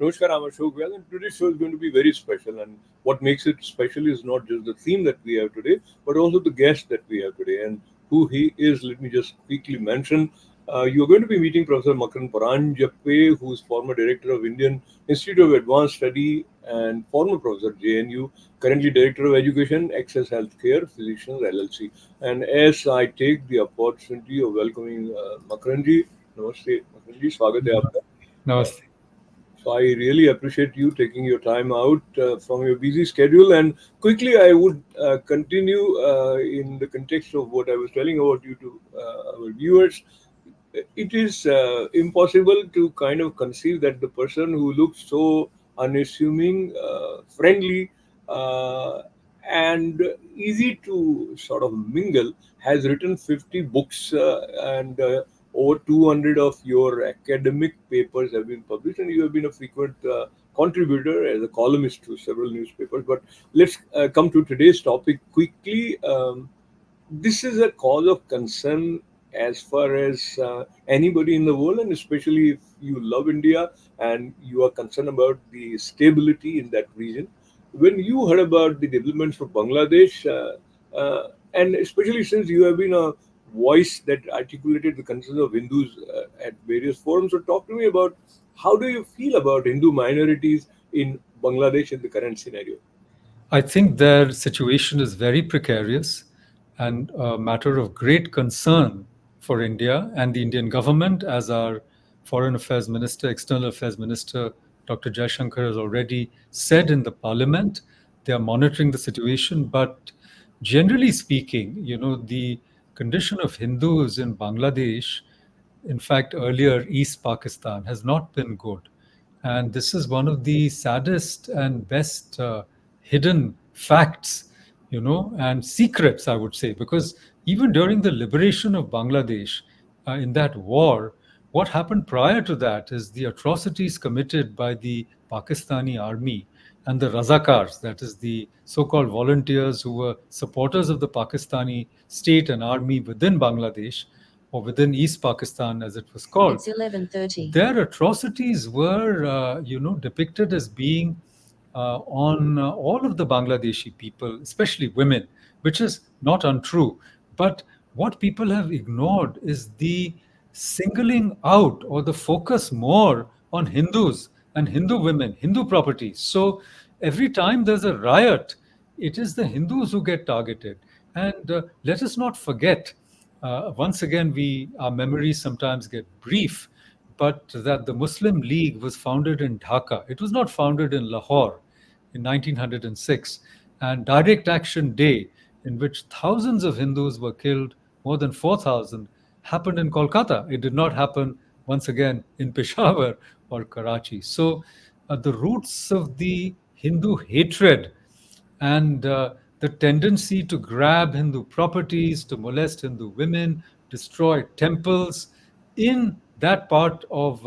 Namaskar, I'm Ashok Vyas, and today's show is going to be very special. And what makes it special is not just the theme that we have today, but also the guest that we have today. And who he is, let me just quickly mention. You're going to be meeting Professor Makran Paranjappe, who's former director of Indian Institute of Advanced Study and former professor JNU, currently director of education, Access Healthcare Physicians LLC. And as I take the opportunity of welcoming Makranji, Namaste, Makranji, Swagat hai aapka. Namaste. So I really appreciate you taking your time out from your busy schedule. And quickly, I would continue in the context of what I was telling about you to our viewers. It is impossible to kind of conceive that the person who looks so unassuming, friendly, and easy to sort of mingle has written 50 books and over 200 of your academic papers have been published, and you have been a frequent contributor as a columnist to several newspapers. But let's come to today's topic quickly. This is a cause of concern as far as anybody in the world, and especially if you love India and you are concerned about the stability in that region. When you heard about the developments of Bangladesh, and especially since you have been a voice that articulated the concerns of Hindus at various forums, so talk to me about how do you feel about Hindu minorities in Bangladesh in the current scenario? I think their situation is very precarious and a matter of great concern for India and the Indian government, as our Foreign Affairs Minister, External Affairs Minister, Dr. Jaishankar has already said in the parliament. They are monitoring the situation, but generally speaking, the condition of Hindus in Bangladesh, in fact, earlier East Pakistan, has not been good. And this is one of the saddest and best hidden facts, and secrets, I would say, because even during the liberation of Bangladesh in that war, what happened prior to that is the atrocities committed by the Pakistani army and the Razakars, that is the so called volunteers who were supporters of the Pakistani state and army within Bangladesh, or within East Pakistan as it was called. It's 11:30. Their atrocities were, depicted as being on all of the Bangladeshi people, especially women, which is not untrue. But what people have ignored is the singling out or the focus more on Hindus and Hindu women, Hindu properties. So every time there's a riot, it is the Hindus who get targeted. And let us not forget, once again, our memories sometimes get brief, but that the Muslim League was founded in Dhaka. It was not founded in Lahore in 1906. And Direct Action Day, in which thousands of Hindus were killed, more than 4,000, happened in Kolkata. It did not happen, once again, in Peshawar or Karachi. So the roots of the Hindu hatred and the tendency to grab Hindu properties, to molest Hindu women, destroy temples in that part of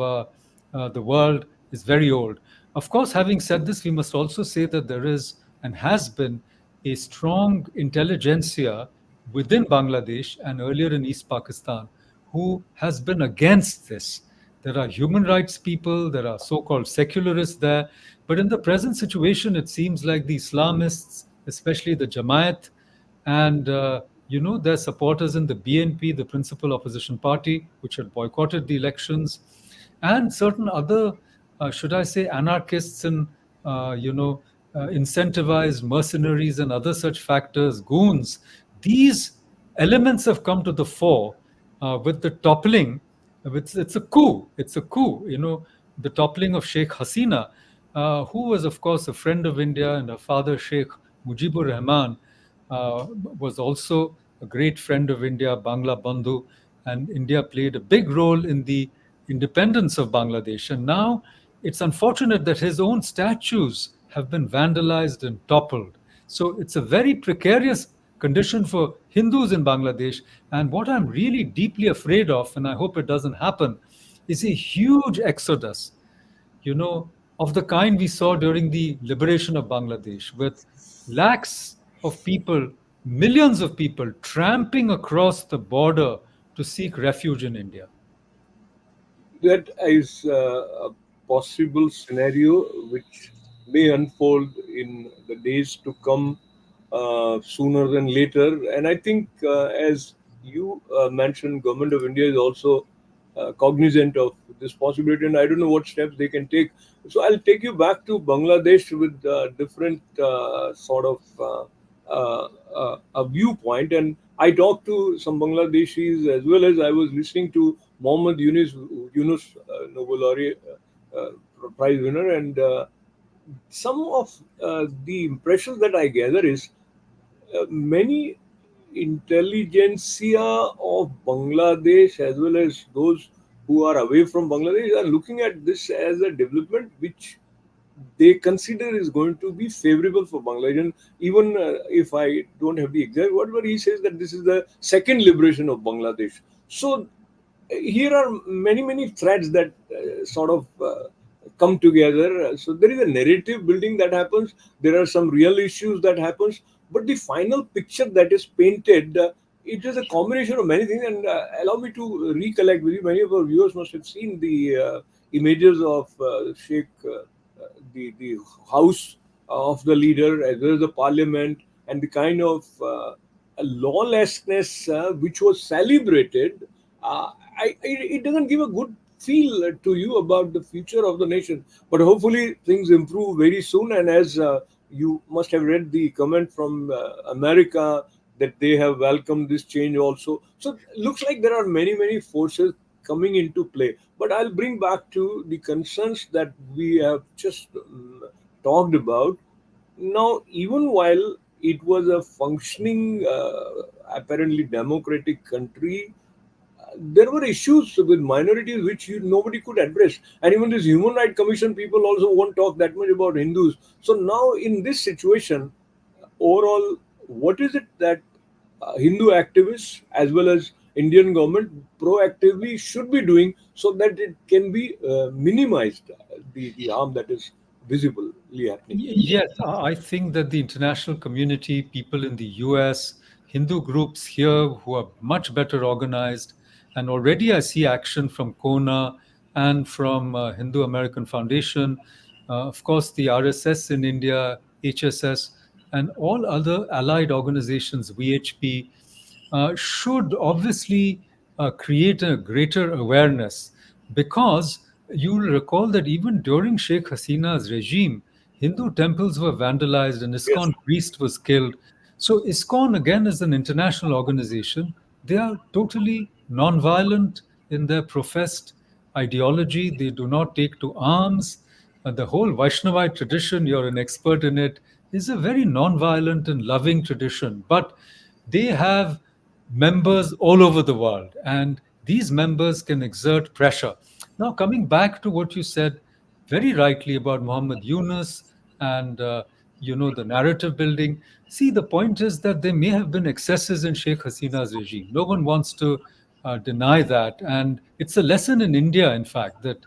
the world is very old. Of course, having said this, we must also say that there is and has been a strong intelligentsia within Bangladesh and earlier in East Pakistan who has been against this. There are human rights people, there are so called secularists there. But in the present situation, it seems like the Islamists, especially the Jamaat, and their supporters in the BNP, the principal opposition party, which had boycotted the elections, and certain other, should I say, anarchists and incentivized mercenaries and other such factors, goons. These elements have come to the fore with the toppling. It's a coup. It's a coup. The toppling of Sheikh Hasina, who was, of course, a friend of India, and her father, Sheikh Mujibur Rahman, was also a great friend of India, Bangla Bandhu, and India played a big role in the independence of Bangladesh. And now it's unfortunate that his own statues have been vandalized and toppled. So it's a very precarious condition for Hindus in Bangladesh. And what I'm really deeply afraid of, and I hope it doesn't happen, is a huge exodus, of the kind we saw during the liberation of Bangladesh, with lakhs of people, millions of people tramping across the border to seek refuge in India. That is possible scenario which may unfold in the days to come, sooner than later. And I think, as you mentioned, government of India is also cognizant of this possibility, and I don't know what steps they can take. So I'll take you back to Bangladesh with different sort of a viewpoint. And I talked to some Bangladeshis, as well as I was listening to Mohammed Yunus, Nobel laureate, prize winner, and some of the impressions that I gather is many intelligentsia of Bangladesh, as well as those who are away from Bangladesh, are looking at this as a development which they consider is going to be favorable for Bangladesh. And even if I don't have the exact word, but he says that this is the second liberation of Bangladesh. So here are many threads that sort of come together. So there is a narrative building that happens. There are some real issues that happens, but the final picture that is painted, it is a combination of many things. And allow me to recollect with you. Many of our viewers must have seen the images of Sheikh, the house of the leader, as well as the parliament, and the kind of lawlessness which was celebrated. It doesn't give a good feel to you about the future of the nation. But hopefully things improve very soon. And as you must have read the comment from America, that they have welcomed this change also. So looks like there are many forces coming into play. But I'll bring back to the concerns that we have just talked about. Now, even while it was a functioning, apparently democratic country, there were issues with minorities which nobody could address. And even this Human Rights Commission, people also won't talk that much about Hindus. So now, in this situation, overall, what is it that Hindu activists, as well as Indian government, proactively should be doing so that it can be minimized, the harm that is visibly happening? Yes, I think that the international community, people in the US, Hindu groups here who are much better organized, and already I see action from Kona and from Hindu American Foundation, of course, the RSS in India, HSS, and all other allied organizations, VHP, should obviously create a greater awareness because you'll recall that even during Sheikh Hasina's regime, Hindu temples were vandalized and Yes. ISKCON priest was killed. So ISKCON again is an international organization. They are totally non-violent in their professed ideology. They do not take to arms. The whole Vaishnavite tradition, you're an expert in it, is a very non-violent and loving tradition. But they have members all over the world, and these members can exert pressure. Now, coming back to what you said very rightly about Muhammad Yunus and the narrative building. See, the point is that there may have been excesses in Sheikh Hasina's regime. No one wants to deny that, and it's a lesson in India, in fact, that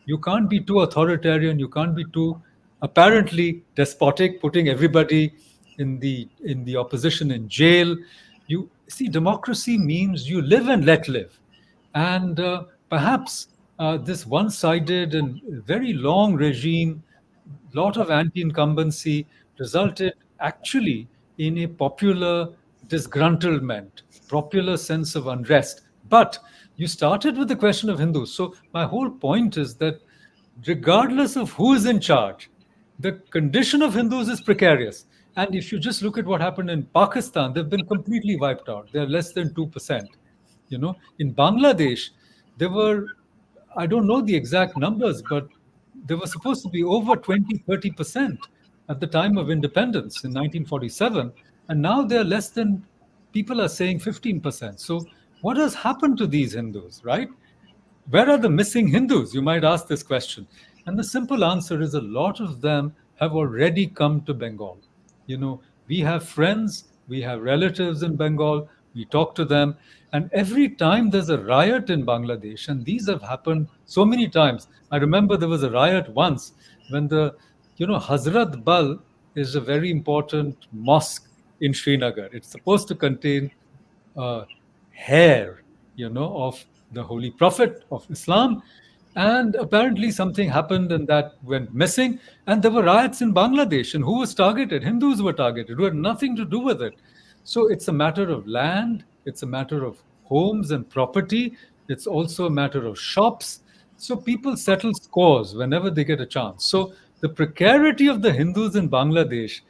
you can't be too authoritarian, you can't be too apparently despotic, putting everybody in the opposition in jail. You see, democracy means you live and let live. And perhaps this one sided and very long regime, lot of anti incumbency, resulted actually in a popular disgruntlement, popular sense of unrest. But you started with the question of Hindus. So, my whole point is that regardless of who is in charge, the condition of Hindus is precarious. And if you just look at what happened in Pakistan, they've been completely wiped out. They're less than 2%. In Bangladesh, there were, I don't know the exact numbers, but there were supposed to be over 20, 30% at the time of independence in 1947. And now they're less than, people are saying 15%. So what has happened to these Hindus, right? Where are the missing Hindus? You might ask this question. And the simple answer is a lot of them have already come to Bengal. We have friends, we have relatives in Bengal, we talk to them. And every time there's a riot in Bangladesh, and these have happened so many times. I remember there was a riot once when Hazrat Bal is a very important mosque in Srinagar. It's supposed to contain uh, hair, of the Holy Prophet of Islam. And apparently, something happened and that went missing. And there were riots in Bangladesh. And who was targeted? Hindus were targeted, who had nothing to do with it. So it's a matter of land, it's a matter of homes and property, it's also a matter of shops. So people settle scores whenever they get a chance. So the precarity of the Hindus in Bangladesh,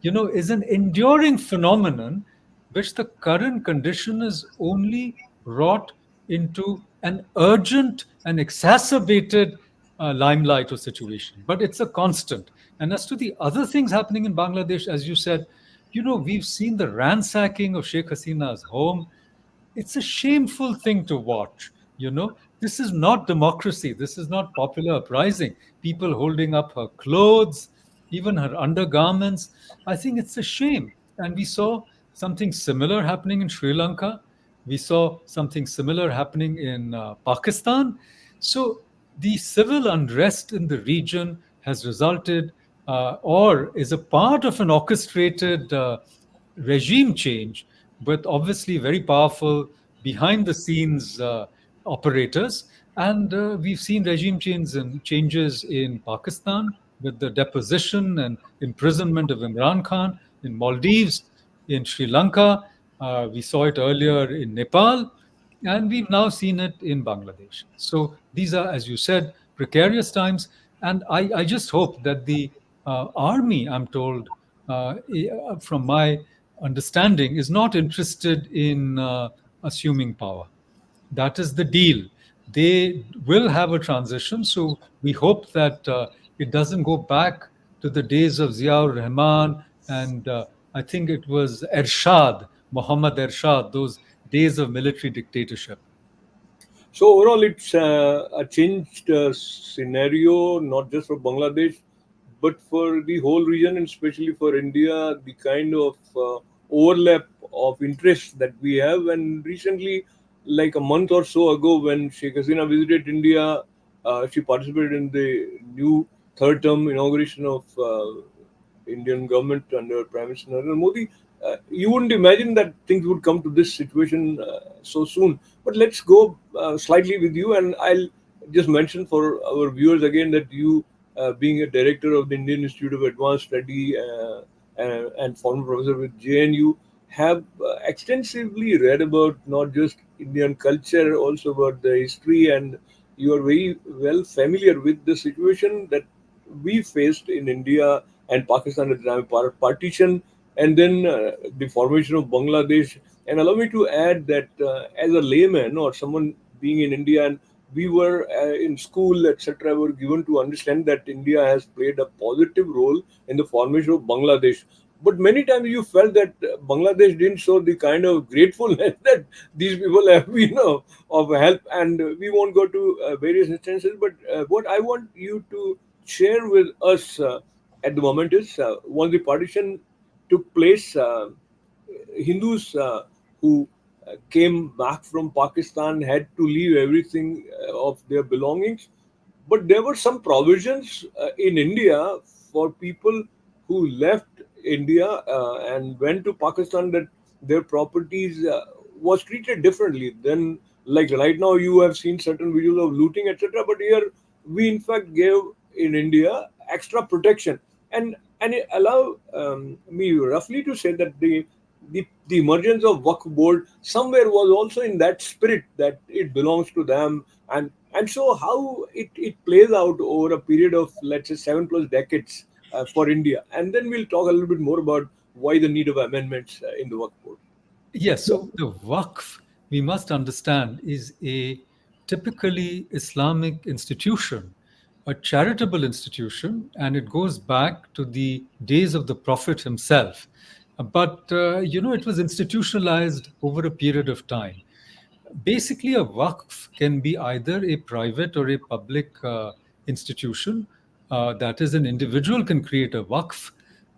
is an enduring phenomenon which the current condition is only wrought into an urgent and exacerbated limelight or situation. But it's a constant. And as to the other things happening in Bangladesh, as you said, we've seen the ransacking of Sheikh Hasina's home. It's a shameful thing to watch. This is not democracy. This is not popular uprising. People holding up her clothes, even her undergarments. I think it's a shame. And we saw something similar happening in Sri Lanka. We saw something similar happening in Pakistan. So the civil unrest in the region has resulted or is a part of an orchestrated regime change, but obviously very powerful behind the scenes operators. And we've seen regime changes in Pakistan with the deposition and imprisonment of Imran Khan, in Maldives, in Sri Lanka. We saw it earlier in Nepal, and we've now seen it in Bangladesh. So these are, as you said, precarious times. And I just hope that the army, I'm told, from my understanding, is not interested in assuming power. That is the deal. They will have a transition. So we hope that it doesn't go back to the days of Ziaur Rahman and I think it was Ershad, Muhammad Ershad, those days of military dictatorship. So overall, it's a changed scenario, not just for Bangladesh, but for the whole region, and especially for India. The kind of overlap of interests that we have, and recently, like a month or so ago, when Sheikh Hasina visited India, she participated in the new third term inauguration of Indian government under Prime Minister Narendra Modi. You wouldn't imagine that things would come to this situation so soon. But let's go slightly with you, and I'll just mention for our viewers again that you, being a director of the Indian Institute of Advanced Study and former professor with JNU, have extensively read about not just Indian culture, also about the history, and you are very well familiar with the situation that we faced in India and Pakistan at the time of partition, and then the formation of Bangladesh. And allow me to add that as a layman or someone being in India, and we were in school, etc., were given to understand that India has played a positive role in the formation of Bangladesh. But many times you felt that Bangladesh didn't show the kind of gratefulness that these people have, of help. And we won't go to various instances. But what I want you to share with us at the moment is once the partition took place, Hindus who came back from Pakistan had to leave everything of their belongings. But there were some provisions in India for people who left India and went to Pakistan, that their properties was treated differently. Then, like right now, you have seen certain videos of looting, etc. But here, we in fact gave in India extra protection, and it allow me roughly to say that the emergence of Wakf board somewhere was also in that spirit that it belongs to them, and so how it plays out over a period of, let's say, 7+ decades for India, and then we'll talk a little bit more about why the need of amendments in the Wakf board. Yes, so the Waqf, we must understand, is a typically Islamic institution, a charitable institution, and it goes back to the days of the Prophet himself. But, it was institutionalized over a period of time. Basically, a waqf can be either a private or a public institution. That is, an individual can create a waqf,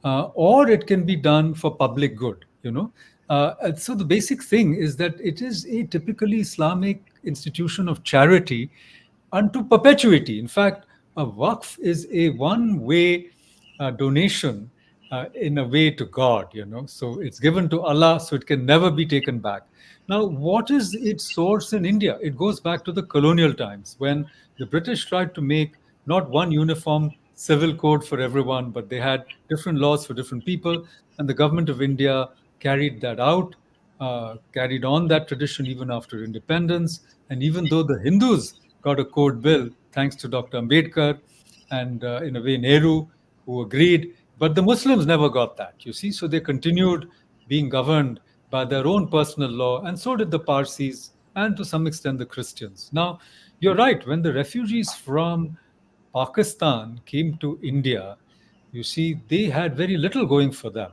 or it can be done for public good. And so the basic thing is that it is a typically Islamic institution of charity unto perpetuity. In fact, a waqf is a one-way donation in a way to God. So it's given to Allah, so it can never be taken back. Now, what is its source in India? It goes back to the colonial times when the British tried to make not one uniform civil code for everyone, but they had different laws for different people. And the government of India carried that out, carried on that tradition even after independence. And even though the Hindus got a code bill, thanks to Dr. Ambedkar and, in a way, Nehru, who agreed, but the Muslims never got that, you see. So they continued being governed by their own personal law, and so did the Parsis and to some extent the Christians. Now, you're right, when the refugees from Pakistan came to India, you see, they had very little going for them.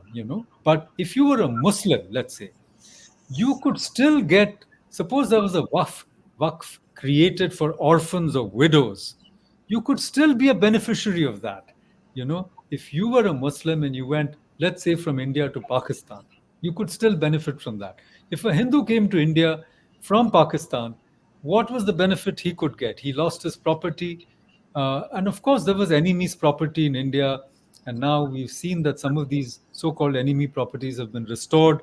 But if you were a Muslim, let's say, you could still get, suppose there was a waqf created for orphans or widows, you could still be a beneficiary of that. If you were a Muslim and you went, let's say, from India to Pakistan, you could still benefit from that. If a Hindu came to India from Pakistan, what was the benefit he could get? He lost his property. And of course, there was enemy's property in India. And now we've seen that some of these so called enemy properties have been restored,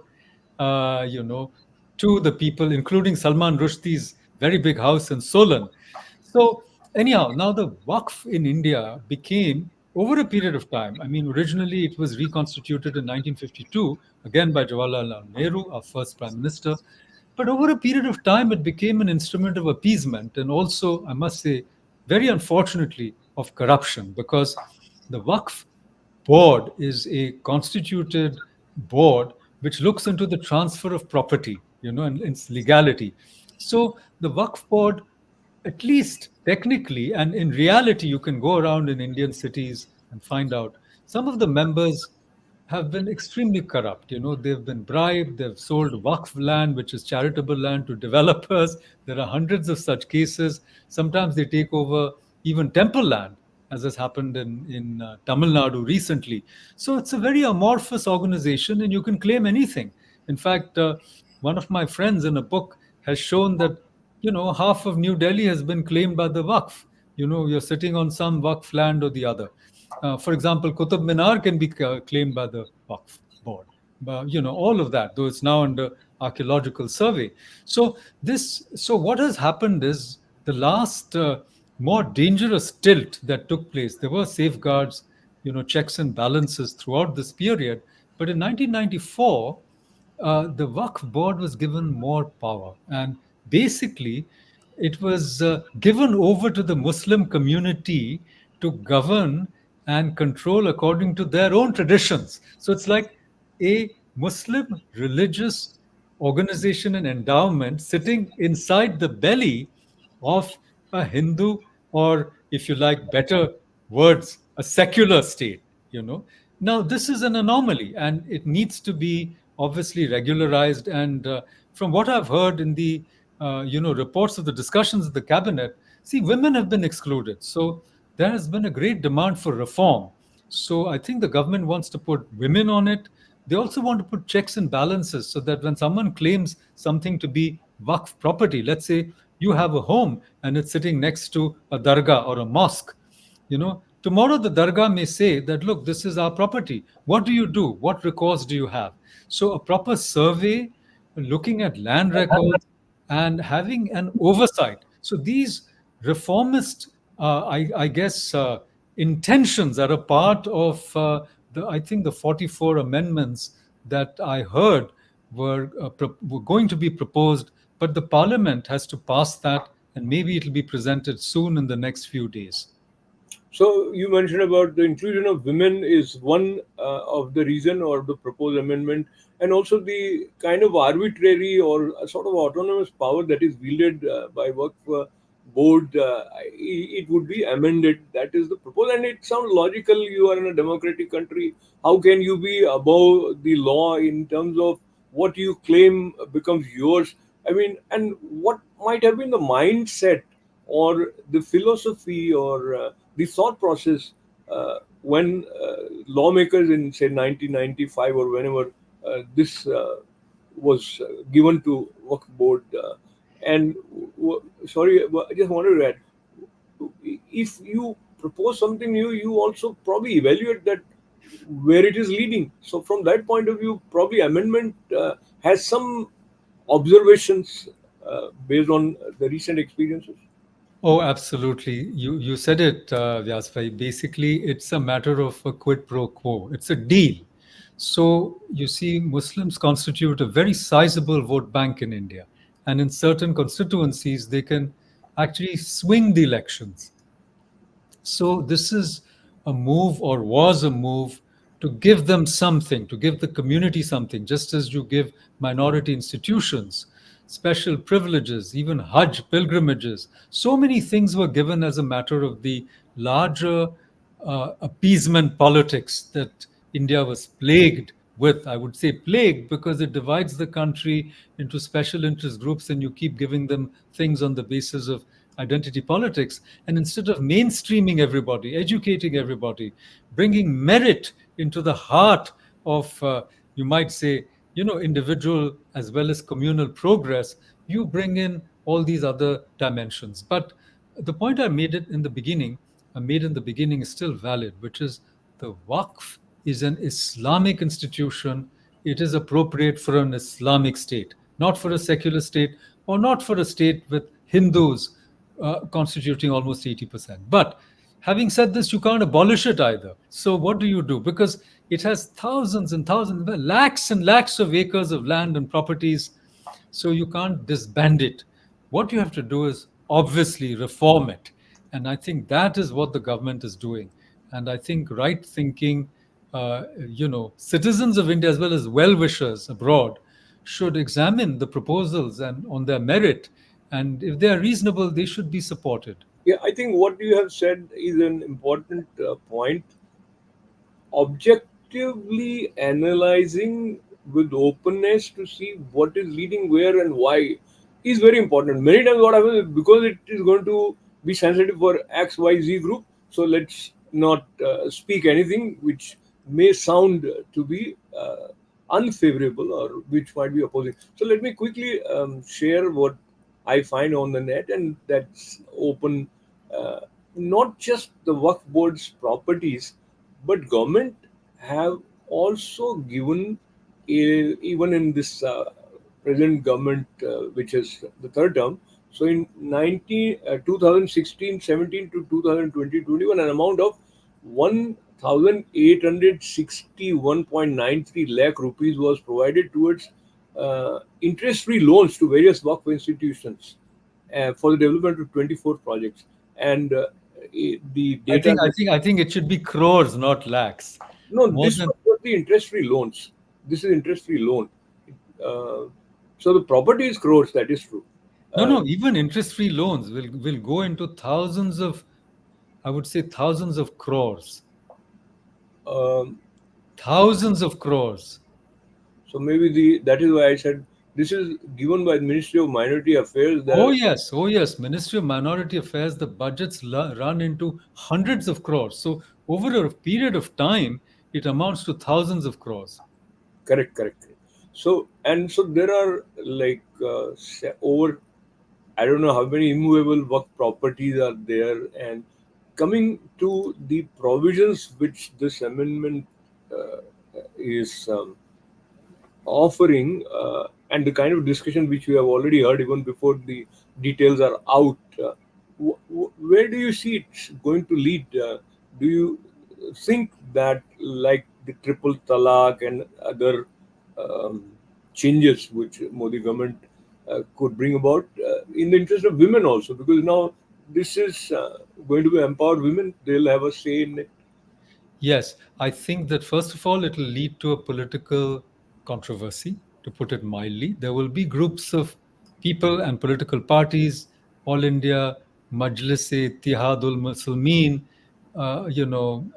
uh, you know, to the people, including Salman Rushdie's very big house in Solan. So, anyhow, now the Waqf in India became, over a period of time, I mean, originally it was reconstituted in 1952, again by Jawaharlal Nehru, our first prime minister. But over a period of time, it became an instrument of appeasement and also, I must say, very unfortunately, of corruption, because the Waqf board is a constituted board which looks into the transfer of property, and its legality. So the Waqf board, at least technically and in reality, you can go around in Indian cities and find out some of the members have been extremely corrupt. They've been bribed, they've sold Wakf land, which is charitable land, to developers. There are hundreds of such cases. Sometimes they take over even temple land, as has happened in Tamil Nadu recently. So it's a very amorphous organization, and you can claim anything. In fact, one of my friends in a book has shown that half of New Delhi has been claimed by the Waqf. You're sitting on some Waqf land or the other. For example, Qutub Minar can be claimed by the Waqf board. But, all of that, though it's now under archaeological survey. So what has happened is the last more dangerous tilt that took place. There were safeguards, checks and balances throughout this period. But in 1994, the Waqf board was given more power. And basically, it was given over to the Muslim community to govern and control according to their own traditions. So it's like a Muslim religious organization and endowment sitting inside the belly of a Hindu, or if you like better words, a secular state. Now, this is an anomaly and it needs to be obviously regularized. And from what I've heard in the reports of the discussions of the cabinet, see, women have been excluded. So there has been a great demand for reform. So I think the government wants to put women on it. They also want to put checks and balances so that when someone claims something to be Waqf property, let's say you have a home and it's sitting next to a dargah or a mosque, tomorrow the dargah may say that, look, this is our property. What do you do? What recourse do you have? So a proper survey, looking at land records and having an oversight. So these reformist, I guess, intentions are a part of I think, the 44 amendments that I heard were going to be proposed, but the parliament has to pass that, and maybe it'll be presented soon in the next few days. So you mentioned about the inclusion of women is one of the reason or the proposed amendment, and also the kind of arbitrary or a sort of autonomous power that is wielded by work board. It would be amended. That is the proposal, and it sounds logical. You are in a democratic country. How can you be above the law in terms of what you claim becomes yours? I mean, and what might have been the mindset or the philosophy or the thought process when lawmakers in say 1995 or whenever this was given to Waqf board and sorry, I just wanted to add, if you propose something new, you also probably evaluate that where it is leading. So from that point of view, probably amendment has some observations based on the recent experiences. Oh, absolutely. You said it, Vyasbhai. Basically, it's a matter of a quid pro quo. It's a deal. So you see, Muslims constitute a very sizable vote bank in India, and in certain constituencies, they can actually swing the elections. So this is a move, or was a move, to give them something, to give the community something, just as you give minority institutions special privileges, even Hajj pilgrimages. So many things were given as a matter of the larger appeasement politics that India was plagued with. I would say plagued because it divides the country into special interest groups and you keep giving them things on the basis of identity politics. And instead of mainstreaming everybody, educating everybody, bringing merit into the heart of, you might say, individual as well as communal progress, you bring in all these other dimensions. But the point I made in the beginning is still valid, which is the Waqf is an Islamic institution. It is appropriate for an Islamic state, not for a secular state or not for a state with Hindus constituting almost 80%. But having said this, you can't abolish it either. So what do you do? Because it has thousands and thousands, lakhs and lakhs of acres of land and properties. So you can't disband it. What you have to do is obviously reform it. And I think that is what the government is doing. And I think right thinking, citizens of India as well as well wishers abroad should examine the proposals and on their merit. And if they are reasonable, they should be supported. Yeah, I think what you have said is an important point. Objectively analyzing with openness to see what is leading where and why is very important. Many times, what happens is because it is going to be sensitive for XYZ group, so let's not speak anything which may sound to be unfavorable or which might be opposing. So, let me quickly share what I find on the net, and that's open. Uh, Not just the work board's properties, but government have also given, even in this present government, which is the third term. So in 2016-17 to 2020-21, an amount of 1,861.93 lakh rupees was provided towards interest-free loans to various Wakf institutions for the development of 24 projects. And the data that I think it should be crores, not lakhs. no, More this than was for the interest-free loans. This is interest-free loan. Uh, so the property is crores. That is true. no, Uh, no. Even interest-free loans will go into thousands of, I would say, thousands of crores, um, thousands of crores. so maybe the that is why I said this is given by the Ministry of Minority Affairs. Oh That yes, oh yes. Ministry of Minority Affairs, the budgets run into hundreds of crores. So over a period of time, it amounts to thousands of crores. correct, correct, correct. So and so there are like over I don't know how many immovable work properties are there, and coming to the provisions which this amendment uh, is offering, and the kind of discussion which we have already heard even before the details are out, where do you see it going to lead? Do you think that, like the triple talaq and other um, changes which Modi government could bring about in the interest of women also, because now this is going to be empowered women, they'll have a say in it. Yes, I think that first of all, it will lead to a political controversy, to put it mildly. There will be groups of people and political parties, All India Majlis-e Ittihadul Muslimin,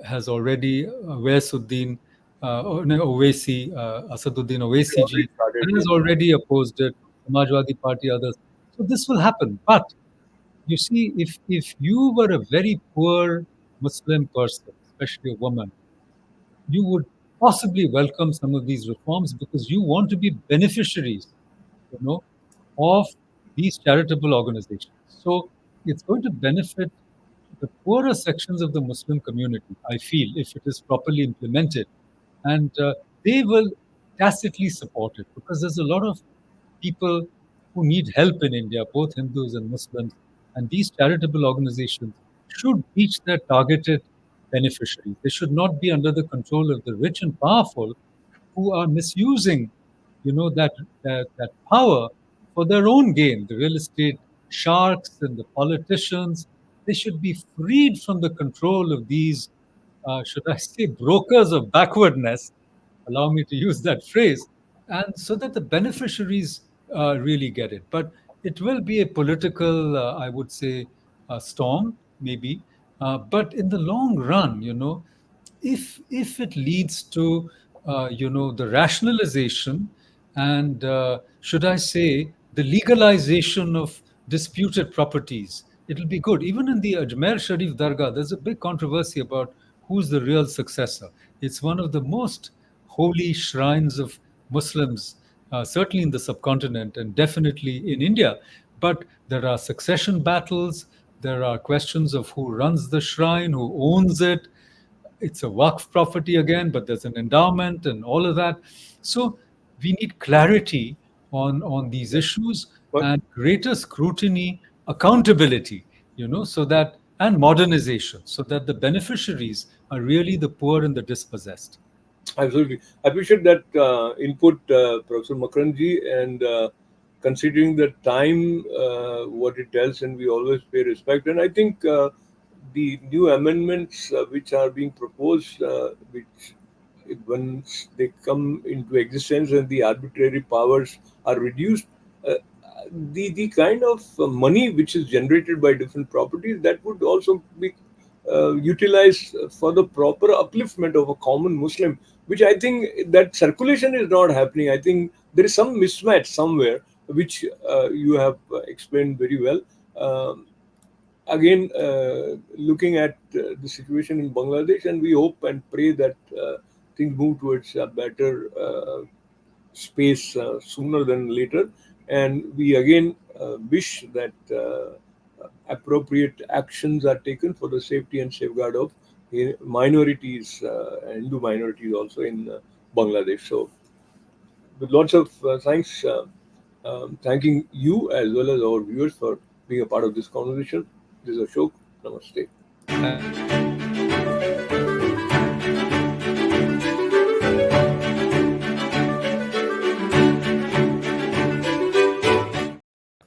has already, Waisuddin, no, Owaisi, Asaduddin They Owaisi already ji, started, has yes. already opposed it, Samajwadi Party, others. So this will happen. But you see, if you were a very poor Muslim person, especially a woman, you would possibly welcome some of these reforms because you want to be beneficiaries, you know, of these charitable organizations. So it's going to benefit the poorer sections of the Muslim community, I feel, if it is properly implemented, and they will tacitly support it because there's a lot of people who need help in India, both Hindus and Muslims, and these charitable organizations should reach their targeted beneficiaries. They should not be under the control of the rich and powerful who are misusing, that power for their own gain. The real estate sharks and the politicians, they should be freed from the control of these, should I say, brokers of backwardness. Allow me to use that phrase, and so that the beneficiaries really get it. But it will be a political, I would say, storm, maybe. But in the long run, if it leads to the rationalization and should I say the legalization of disputed properties, it'll be good. Even in the Ajmer Sharif Dargah, there's a big controversy about who's the real successor. It's one of the most holy shrines of Muslims, certainly in the subcontinent and definitely in India. But there are succession battles. There are questions of who runs the shrine, who owns it. It's a Wakf property again, but there's an endowment and all of that. So we need clarity on these issues But and greater scrutiny, accountability, so that and modernization, so that the beneficiaries are really the poor and the dispossessed. absolutely. I appreciate that input, Professor Makranji, and considering the time, what it tells, and we always pay respect. And I think the new amendments which are being proposed, which once they come into existence and the arbitrary powers are reduced, uh, the kind of money which is generated by different properties, that would also be utilized for the proper upliftment of a common Muslim, which I think that circulation is not happening. I think there is some mismatch somewhere, which you have explained very well. Um, Again, looking at the situation in Bangladesh, and we hope and pray that things move towards a better space sooner than later. And we again wish that appropriate actions are taken for the safety and safeguard of minorities, Hindu minorities also in Bangladesh. So, with lots of thanks, thanking you as well as our viewers for being a part of this conversation. This is Ashok. Namaste. Thank you.